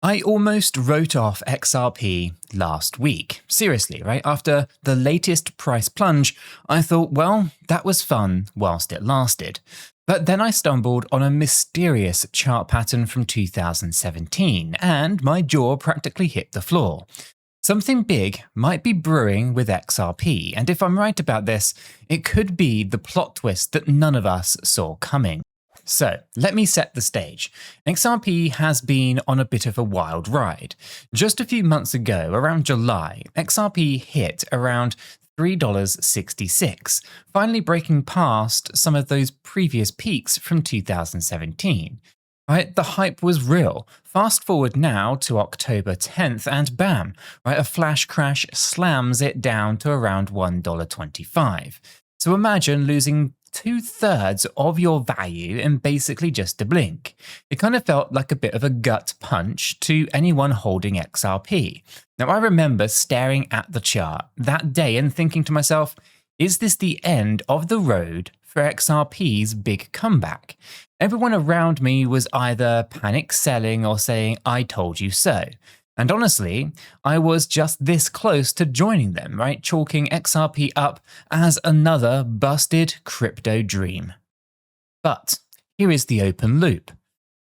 I almost wrote off XRP last week. Seriously, right? After the latest price plunge, I thought, well, that was fun whilst it lasted. But then I stumbled on a mysterious chart pattern from 2017, and my jaw practically hit the floor. Something big might be brewing with XRP, and if I'm right about this, it could be the plot twist that none of us saw coming. So, let me set the stage. XRP has been on a bit of a wild ride. Just a few months ago, around July, XRP hit around $3.66, finally breaking past some of those previous peaks from 2017. Right, the hype was real. Fast forward now to October 10th and bam, right, a flash crash slams it down to around $1.25. So imagine losing 2/3 of your value in basically just a blink. It kind of felt like a bit of a gut punch to anyone holding XRP. Now, I remember staring at the chart that day and thinking to myself, is this the end of the road for XRP's big comeback? Everyone around me was either panic selling or saying, I told you so. And honestly, I was just this close to joining them, right? Chalking XRP up as another busted crypto dream. But here is the open loop,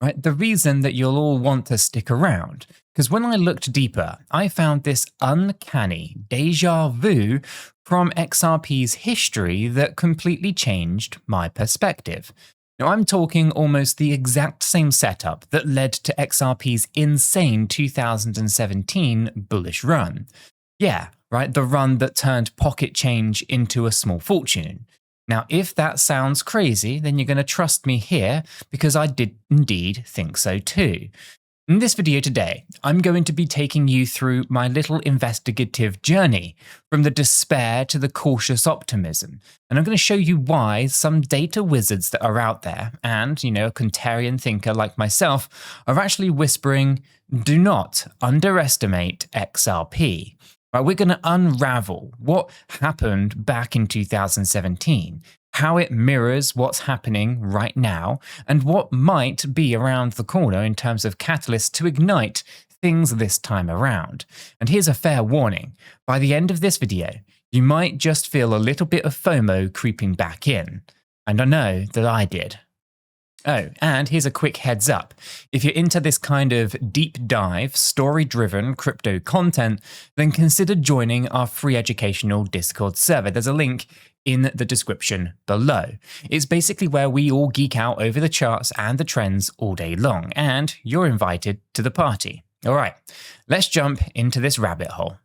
right? The reason that you'll all want to stick around, because when I looked deeper, I found this uncanny déjà vu from XRP's history that completely changed my perspective. Now, I'm talking almost the exact same setup that led to XRP's insane 2017 bullish run. Yeah, right, the run that turned pocket change into a small fortune. Now, if that sounds crazy, then you're going to trust me here because I did indeed think so too. In this video today, I'm going to be taking you through my little investigative journey from the despair to the cautious optimism. And I'm going to show you why some data wizards that are out there and, a contrarian thinker like myself are actually whispering, do not underestimate XRP. Right, we're going to unravel what happened back in 2017, how it mirrors what's happening right now, and what might be around the corner in terms of catalysts to ignite things this time around. And here's a fair warning. By the end of this video, you might just feel a little bit of FOMO creeping back in. And I know that I did. Oh, and here's a quick heads up. If you're into this kind of deep dive, story-driven crypto content, then consider joining our free educational Discord server. There's a link in the description below. It's basically where we all geek out over the charts and the trends all day long, and you're invited to the party. All right, let's jump into this rabbit hole.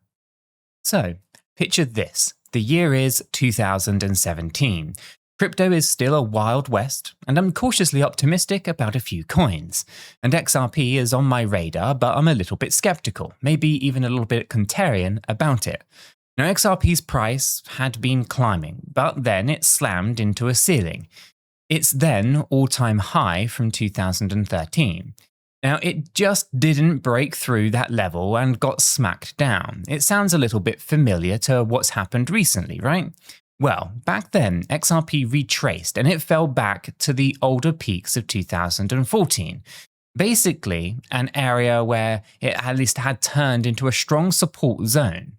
So, picture this. The year is 2017. Crypto is still a wild west, and I'm cautiously optimistic about a few coins. And XRP is on my radar, but I'm a little bit skeptical, maybe even a little bit contrarian about it. Now, XRP's price had been climbing, but then it slammed into a ceiling. Its then all-time high from 2013. Now, it just didn't break through that level and got smacked down. It sounds a little bit familiar to what's happened recently, right? Well, back then, XRP retraced and it fell back to the older peaks of 2014. Basically, an area where it at least had turned into a strong support zone.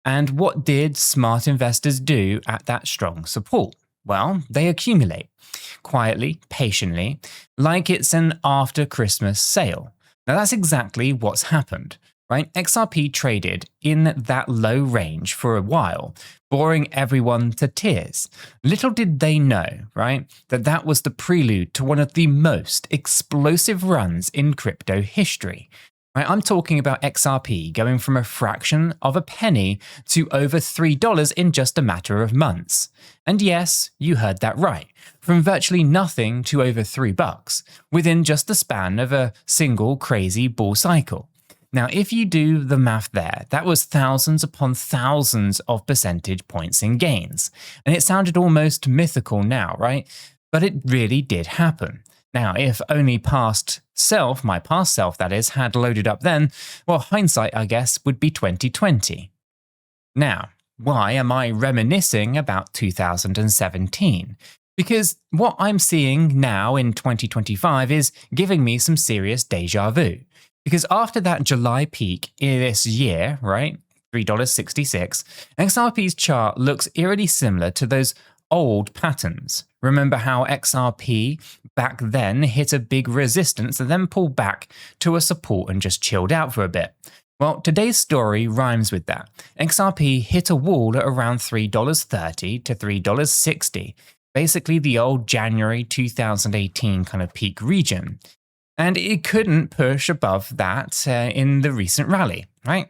And what did smart investors do at that strong support? Well, they accumulate, quietly, patiently, like it's an after-Christmas sale. Now that's exactly what's happened, right? XRP traded in that low range for a while, boring everyone to tears. Little did they know, right, that was the prelude to one of the most explosive runs in crypto history. Right, I'm talking about XRP going from a fraction of a penny to over $3 in just a matter of months. And yes, you heard that right. From virtually nothing to over $3 within just the span of a single crazy bull cycle. Now, if you do the math there, that was thousands upon thousands of percentage points in gains. And it sounded almost mythical now, right? But it really did happen. Now, if only my past self that is, had loaded up then, well, hindsight, I guess, would be 2020. Now, why am I reminiscing about 2017? Because what I'm seeing now in 2025 is giving me some serious déjà vu. Because after that July peak in this year, right, $3.66, XRP's chart looks eerily similar to those old patterns. Remember how XRP back then hit a big resistance and then pulled back to a support and just chilled out for a bit? Well, today's story rhymes with that. XRP hit a wall at around $3.30 to $3.60, basically the old January 2018 kind of peak region. And it couldn't push above that in the recent rally, right?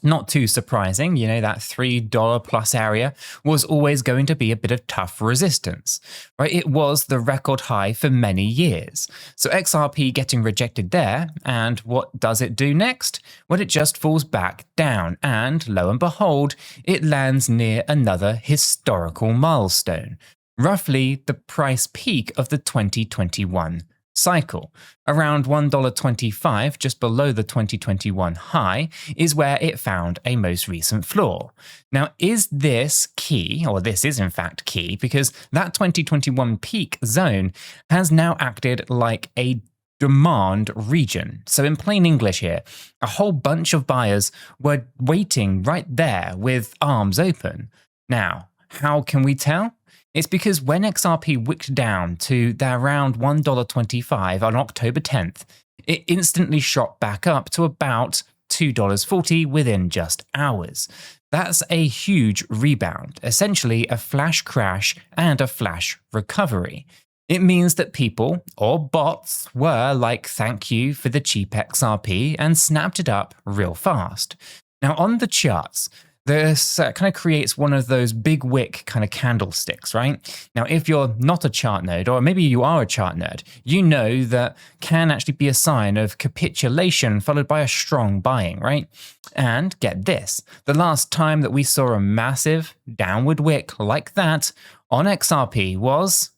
Not too surprising, that $3 plus area was always going to be a bit of tough resistance, right? It was the record high for many years. So XRP getting rejected there, and what does it do next? Well, it just falls back down, and lo and behold, it lands near another historical milestone, roughly the price peak of the 2021 cycle. Around $1.25, just below the 2021 high, is where it found a most recent floor. Now, is this key, or this is in fact key, because that 2021 peak zone has now acted like a demand region. So in plain English here, a whole bunch of buyers were waiting right there with arms open. Now, how can we tell? It's because when XRP wicked down to around $1.25 on October 10th, it instantly shot back up to about $2.40 within just hours. That's a huge rebound, essentially a flash crash and a flash recovery. It means that people, or bots, were like, thank you for the cheap XRP, and snapped it up real fast. Now on the charts, this kind of creates one of those big wick kind of candlesticks, right? Now, if you're not a chart nerd, or maybe you are a chart nerd, you know that can actually be a sign of capitulation followed by a strong buying, right? And get this, the last time that we saw a massive downward wick like that on XRP was,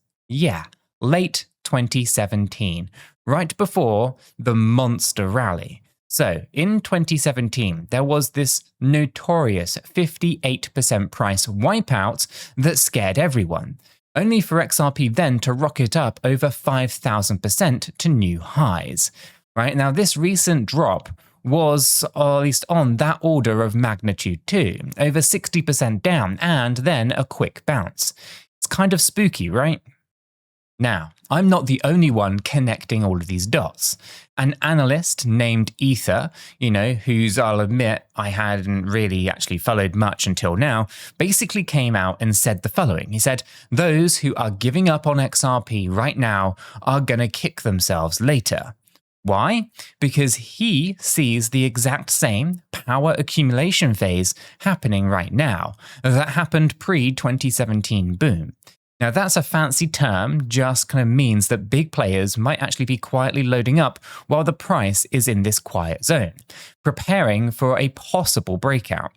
late 2017, right before the monster rally. So, in 2017, there was this notorious 58% price wipeout that scared everyone, only for XRP then to rocket up over 5,000% to new highs. Right now, this recent drop was, or at least on that order of magnitude too, over 60% down and then a quick bounce. It's kind of spooky, right? Now, I'm not the only one connecting all of these dots. An analyst named Ether, whose I'll admit I hadn't really actually followed much until now, basically came out and said the following. He said, those who are giving up on XRP right now are going to kick themselves later. Why? Because he sees the exact same power accumulation phase happening right now that happened pre-2017 boom. Now, that's a fancy term, just kind of means that big players might actually be quietly loading up while the price is in this quiet zone, preparing for a possible breakout.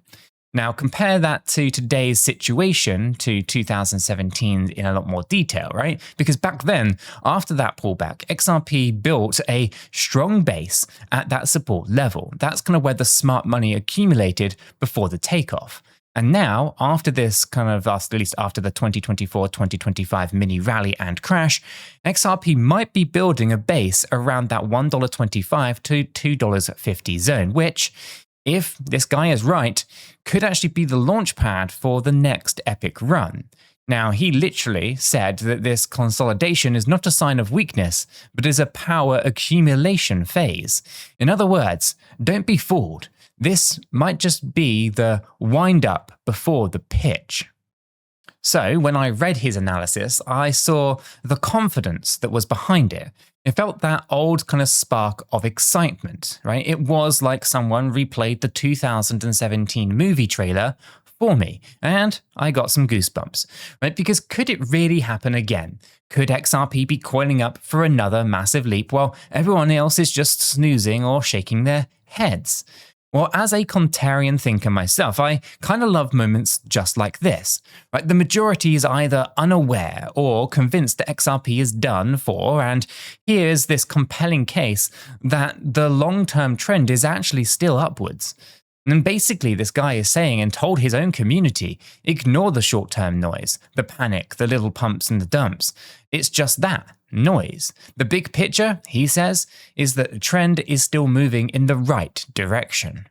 Now, compare that to today's situation, to 2017 in a lot more detail, right? Because back then, after that pullback, XRP built a strong base at that support level. That's kind of where the smart money accumulated before the takeoff. And now, after this kind of, at least after the 2024-2025 mini rally and crash, XRP might be building a base around that $1.25 to $2.50 zone, which, if this guy is right, could actually be the launch pad for the next epic run. Now, he literally said that this consolidation is not a sign of weakness, but is a power accumulation phase. In other words, don't be fooled. This might just be the wind-up before the pitch. So, when I read his analysis, I saw the confidence that was behind it. It felt that old kind of spark of excitement, right? It was like someone replayed the 2017 movie trailer for me, and I got some goosebumps, right? Because could it really happen again? Could XRP be coiling up for another massive leap while everyone else is just snoozing or shaking their heads? Well, as a contrarian thinker myself, I kind of love moments just like this. Right? The majority is either unaware or convinced that XRP is done for, and here's this compelling case that the long-term trend is actually still upwards. And basically, this guy is saying and told his own community, ignore the short-term noise, the panic, the little pumps and the dumps. It's just that. noise. The big picture, he says, is that the trend is still moving in the right direction.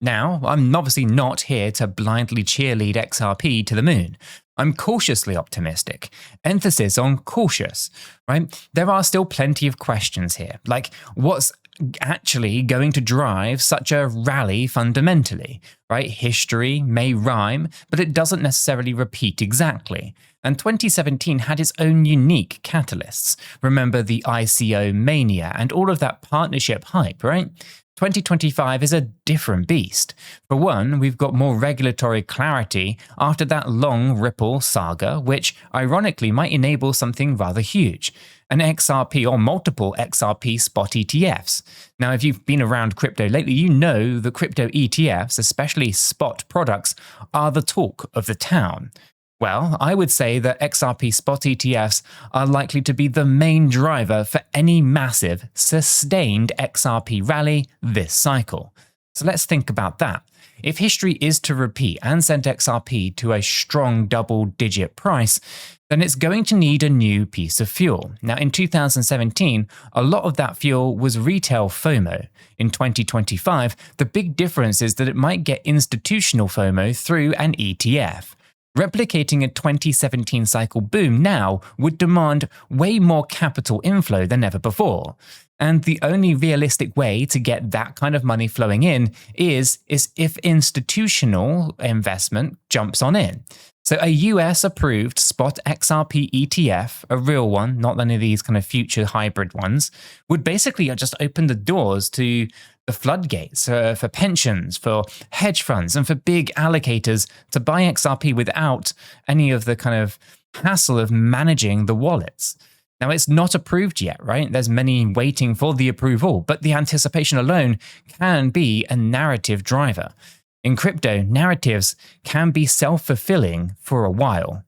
Now, I'm obviously not here to blindly cheerlead XRP to the moon. I'm cautiously optimistic. Emphasis on cautious, right? There are still plenty of questions here, like what's actually going to drive such a rally fundamentally, right? History may rhyme, but it doesn't necessarily repeat exactly. And 2017 had its own unique catalysts. Remember the ICO mania and all of that partnership hype, right? 2025 is a different beast. For one, we've got more regulatory clarity after that long Ripple saga, which ironically might enable something rather huge. An XRP or multiple XRP spot ETFs. Now, if you've been around crypto lately, you know the crypto ETFs, especially spot products, are the talk of the town. Well, I would say that XRP spot ETFs are likely to be the main driver for any massive, sustained XRP rally this cycle. So let's think about that. If history is to repeat and send XRP to a strong double-digit price, then it's going to need a new piece of fuel. Now, in 2017, a lot of that fuel was retail FOMO. In 2025, the big difference is that it might get institutional FOMO through an ETF. Replicating a 2017 cycle boom now would demand way more capital inflow than ever before. And the only realistic way to get that kind of money flowing in is if institutional investment jumps on in. So a US-approved spot XRP ETF, a real one, not any of these kind of future hybrid ones, would basically just open the doors to the floodgates for pensions, for hedge funds, and for big allocators to buy XRP without any of the kind of hassle of managing the wallets. Now, it's not approved yet, right? There's many waiting for the approval, but the anticipation alone can be a narrative driver. In crypto, narratives can be self-fulfilling for a while.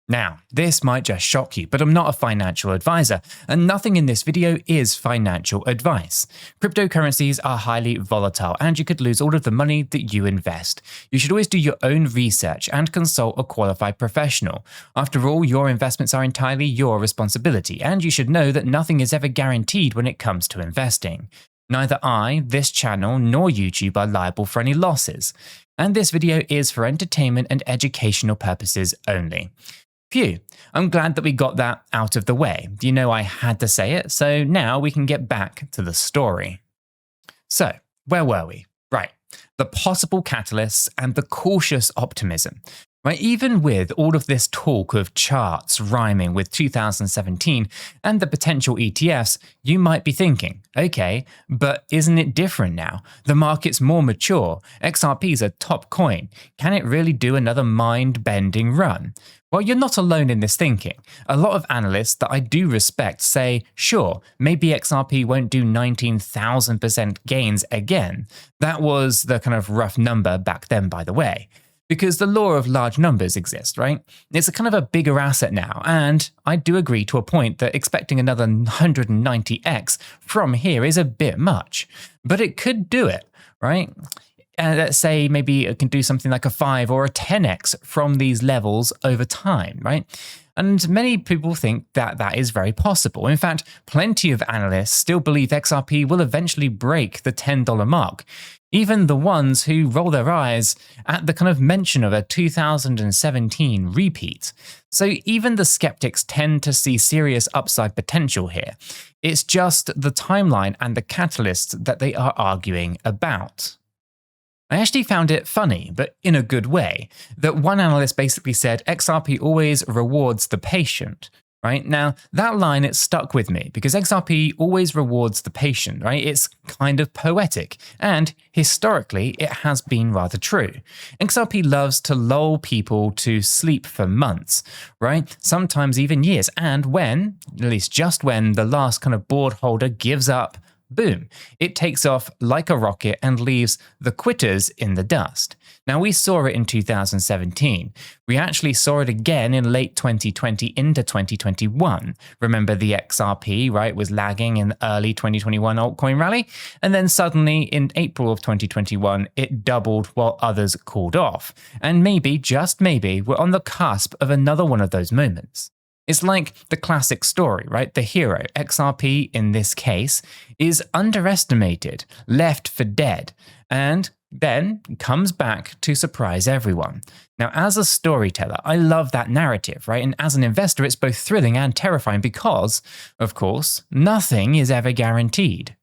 Now, this might just shock you, but I'm not a financial advisor, and nothing in this video is financial advice. Cryptocurrencies are highly volatile, and you could lose all of the money that you invest. You should always do your own research and consult a qualified professional. After all, your investments are entirely your responsibility, and you should know that nothing is ever guaranteed when it comes to investing. Neither I, this channel, nor YouTube are liable for any losses, and this video is for entertainment and educational purposes only. Phew, I'm glad that we got that out of the way. You know I had to say it, so now we can get back to the story. So, where were we? Right, the possible catalysts and the cautious optimism. Right, even with all of this talk of charts rhyming with 2017 and the potential ETFs, you might be thinking, okay, but isn't it different now? The market's more mature, XRP's a top coin. Can it really do another mind-bending run? Well, you're not alone in this thinking. A lot of analysts that I do respect say, sure, maybe XRP won't do 19,000% gains again. That was the kind of rough number back then, by the way. Because the law of large numbers exists, right? It's a kind of a bigger asset now, and I do agree to a point that expecting another 190x from here is a bit much. But it could do it, right? Let's say maybe it can do something like a 5 or a 10x from these levels over time, right? And many people think that that is very possible. In fact, plenty of analysts still believe XRP will eventually break the $10 mark. Even the ones who roll their eyes at the kind of mention of a 2017 repeat. So even the skeptics tend to see serious upside potential here. It's just the timeline and the catalysts that they are arguing about. I actually found it funny, but in a good way, that one analyst basically said XRP always rewards the patient, right? Now, that line, it stuck with me because XRP always rewards the patient, right? It's kind of poetic, and historically, it has been rather true. XRP loves to lull people to sleep for months, right? Sometimes even years, and when, at least just when, the last kind of board holder gives up, boom, it takes off like a rocket and leaves the quitters in the dust. Now, we saw it in 2017. We actually saw it again in late 2020 into 2021. Remember the XRP, right, was lagging in the early 2021 altcoin rally, and then suddenly in April of 2021, it doubled while others cooled off. And maybe, just maybe, we're on the cusp of another one of those moments. It's like the classic story, right? The hero, XRP in this case, is underestimated, left for dead, and then comes back to surprise everyone. Now, as a storyteller, I love that narrative, right? And as an investor, it's both thrilling and terrifying because, of course, nothing is ever guaranteed.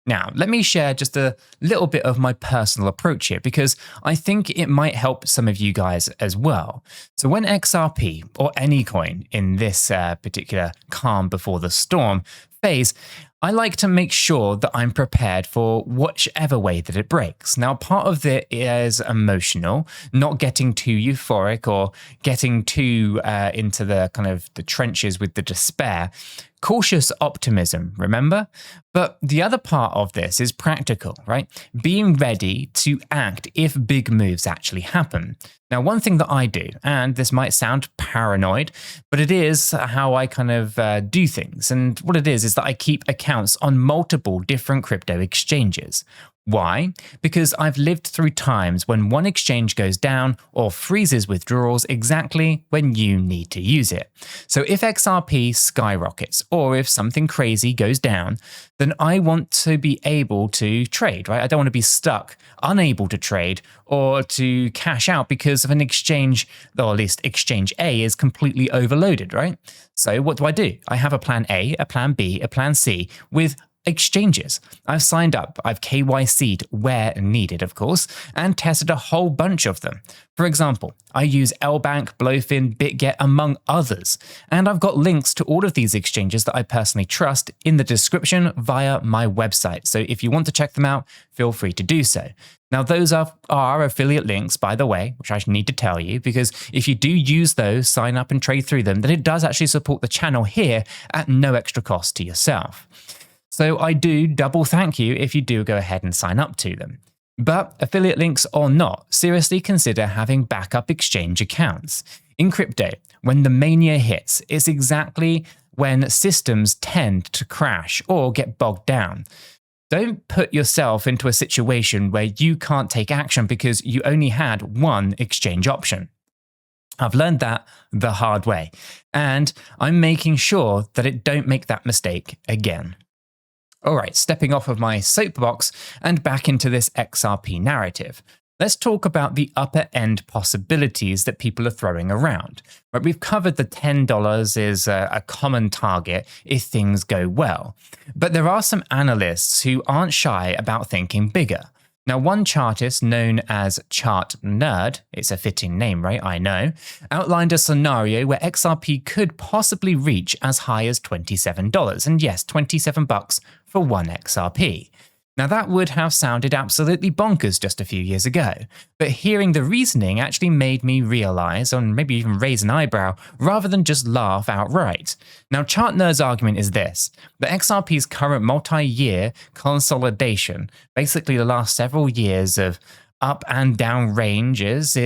Now, let me share just a little bit of my personal approach here because I think it might help some of you guys as well. So when XRP, or any coin in this particular calm before the storm phase, I like to make sure that I'm prepared for whichever way that it breaks. Now, part of it is emotional, not getting too euphoric or getting too into the kind of the trenches with the despair. Cautious optimism, remember? But the other part of this is practical, right? Being ready to act if big moves actually happen. Now, one thing that I do, and this might sound paranoid, but it is how I kind of do things. And what it is that I keep accounts on multiple different crypto exchanges. Why? Because I've lived through times when one exchange goes down or freezes withdrawals exactly when you need to use it. So if XRP skyrockets or if something crazy goes down, then I want to be able to trade, right? I don't want to be stuck, unable to trade or to cash out because of an exchange, or at least exchange A is completely overloaded, right? So what do? I have a plan A, a plan B, a plan C with exchanges. I've signed up, I've KYC'd where needed, of course, and tested a whole bunch of them. For example, I use LBank, Blowfin, BitGet, among others, and I've got links to all of these exchanges that I personally trust in the description via my website. So if you want to check them out, feel free to do so. Now, those are affiliate links, by the way, which I need to tell you, because if you do use those, sign up and trade through them, then it does actually support the channel here at no extra cost to yourself. So I do double thank you if you do go ahead and sign up to them. But affiliate links or not, seriously consider having backup exchange accounts. In crypto, when the mania hits, it's exactly when systems tend to crash or get bogged down. Don't put yourself into a situation where you can't take action because you only had one exchange option. I've learned that the hard way, and I'm making sure that it don't make that mistake again. All right, stepping off of my soapbox and back into this XRP narrative. Let's talk about the upper end possibilities that people are throwing around. Right, we've covered the $10 is a common target if things go well. But there are some analysts who aren't shy about thinking bigger. Now, one chartist known as Chart Nerd, it's a fitting name, right? I know, outlined a scenario where XRP could possibly reach as high as $27. And yes, $27 for one XRP. Now, that would have sounded absolutely bonkers just a few years ago, but hearing the reasoning actually made me realize, or maybe even raise an eyebrow, rather than just laugh outright. Now, Chart Nerd's argument is this: that XRP's current multi-year consolidation, basically the last several years of up and down ranges,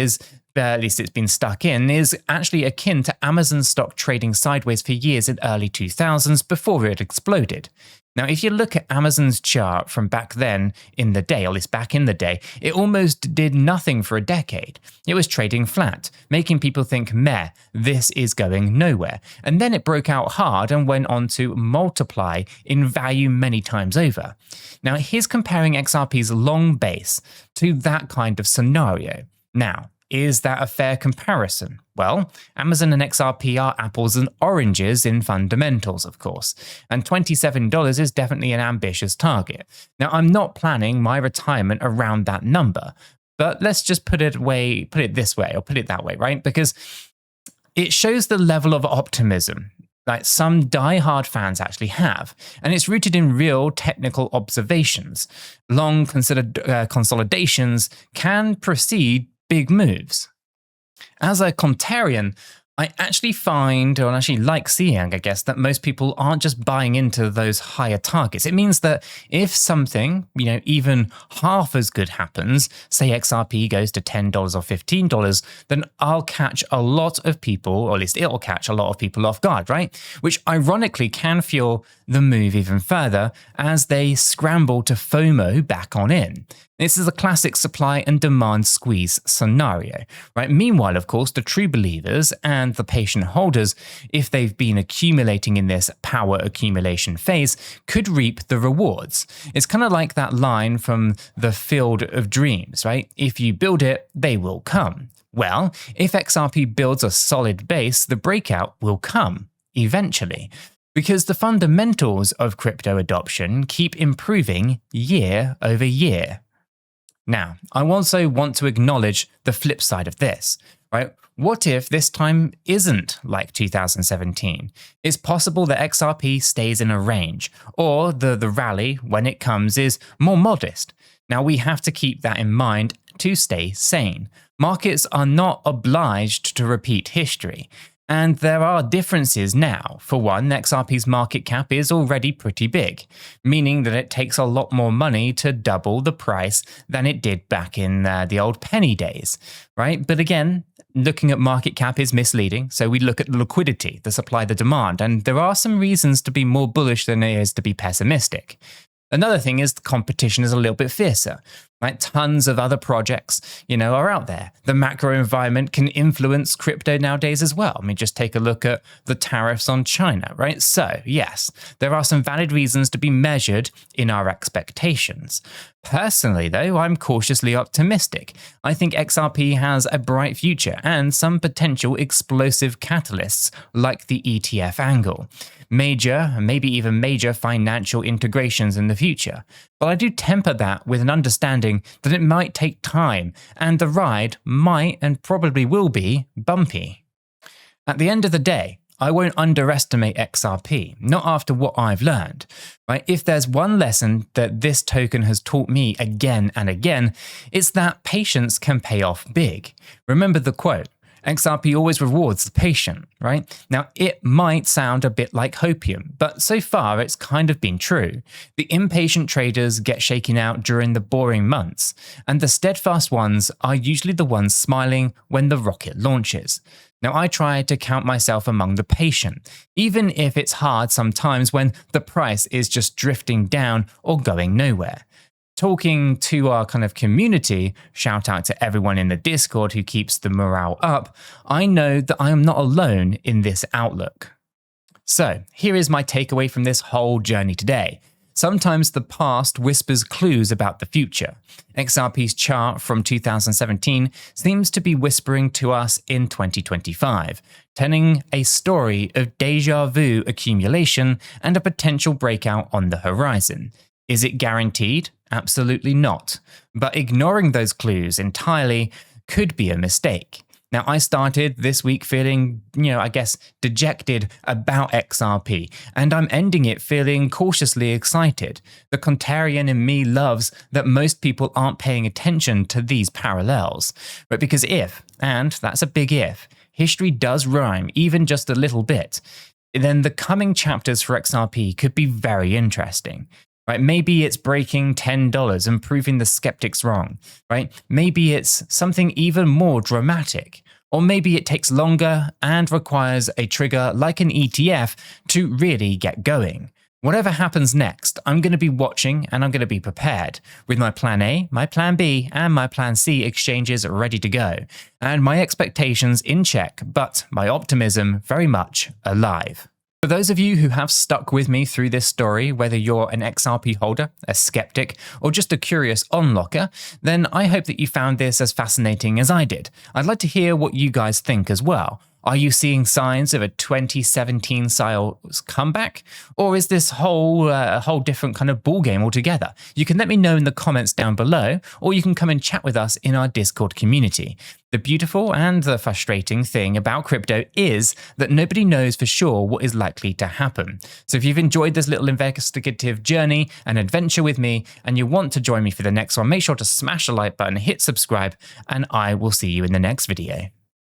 at least it's been stuck in, is actually akin to Amazon stock trading sideways for years in early 2000s before it exploded. Now, if you look at Amazon's chart from back then in the day, or at least back in the day, it almost did nothing for a decade. It was trading flat, making people think, meh, this is going nowhere. And then it broke out hard and went on to multiply in value many times over. Now, here's comparing XRP's long base to that kind of scenario. Now, is that a fair comparison? Well, Amazon and XRP are apples and oranges in fundamentals, of course, and $27 is definitely an ambitious target. Now, I'm not planning my retirement around that number, but let's just put it this way, or put it that way, right? Because it shows the level of optimism that some die-hard fans actually have, and it's rooted in real technical observations. Long considered consolidations can precede big moves. As a contrarian, I actually like seeing, I guess, that most people aren't just buying into those higher targets. It means that if something, even half as good happens, say XRP goes to $10 or $15, then I'll catch a lot of people, or at least it'll catch a lot of people off guard, right? Which ironically can fuel the move even further as they scramble to FOMO back on in. This is a classic supply and demand squeeze scenario, right? Meanwhile, of course, the true believers and the patient holders, if they've been accumulating in this power accumulation phase, could reap the rewards. It's kind of like that line from the Field of Dreams, right? If you build it, they will come. Well, if XRP builds a solid base, the breakout will come, eventually. Because the fundamentals of crypto adoption keep improving year over year. Now, I also want to acknowledge the flip side of this, right? What if this time isn't like 2017? It's possible that XRP stays in a range, or the rally, when it comes, is more modest. Now, we have to keep that in mind to stay sane. Markets are not obliged to repeat history. And there are differences now. For one, XRP's market cap is already pretty big, meaning that it takes a lot more money to double the price than it did back in the old penny days, right? But again, looking at market cap is misleading, so we look at the liquidity, the supply, the demand, and there are some reasons to be more bullish than there is to be pessimistic. Another thing is the competition is a little bit fiercer, right? Tons of other projects, are out there. The macro environment can influence crypto nowadays as well. I mean, just take a look at the tariffs on China, right? So, yes, there are some valid reasons to be measured in our expectations. Personally, though, I'm cautiously optimistic. I think XRP has a bright future and some potential explosive catalysts like the ETF angle. Major, maybe even major financial integrations in the future. But I do temper that with an understanding that it might take time and the ride might and probably will be bumpy. At the end of the day, I won't underestimate XRP, not after what I've learned. Right? If there's one lesson that this token has taught me again and again, it's that patience can pay off big. Remember the quote, XRP always rewards the patient, right? Now, it might sound a bit like hopium, but so far it's kind of been true. The impatient traders get shaken out during the boring months, and the steadfast ones are usually the ones smiling when the rocket launches. Now, I try to count myself among the patient, even if it's hard sometimes when the price is just drifting down or going nowhere. Talking to our kind of community, shout out to everyone in the Discord who keeps the morale up, I know that I am not alone in this outlook. So, here is my takeaway from this whole journey today. Sometimes the past whispers clues about the future. XRP's chart from 2017 seems to be whispering to us in 2025, telling a story of déjà vu accumulation and a potential breakout on the horizon. Is it guaranteed? Absolutely not. But ignoring those clues entirely could be a mistake. Now, I started this week feeling, dejected about XRP, and I'm ending it feeling cautiously excited. The contrarian in me loves that most people aren't paying attention to these parallels. But because if, and that's a big if, history does rhyme even just a little bit, then the coming chapters for XRP could be very interesting. Right? Maybe it's breaking $10 and proving the skeptics wrong, right? Maybe it's something even more dramatic. Or maybe it takes longer and requires a trigger like an ETF to really get going. Whatever happens next, I'm going to be watching and I'm going to be prepared with my plan A, my plan B, and my plan C exchanges ready to go, and my expectations in check, but my optimism very much alive. For those of you who have stuck with me through this story, whether you're an XRP holder, a skeptic, or just a curious onlooker, then I hope that you found this as fascinating as I did. I'd like to hear what you guys think as well. Are you seeing signs of a 2017 style comeback? Or is this a whole different kind of ballgame altogether? You can let me know in the comments down below, or you can come and chat with us in our Discord community. The beautiful and the frustrating thing about crypto is that nobody knows for sure what is likely to happen. So if you've enjoyed this little investigative journey and adventure with me, and you want to join me for the next one, make sure to smash the like button, hit subscribe, and I will see you in the next video.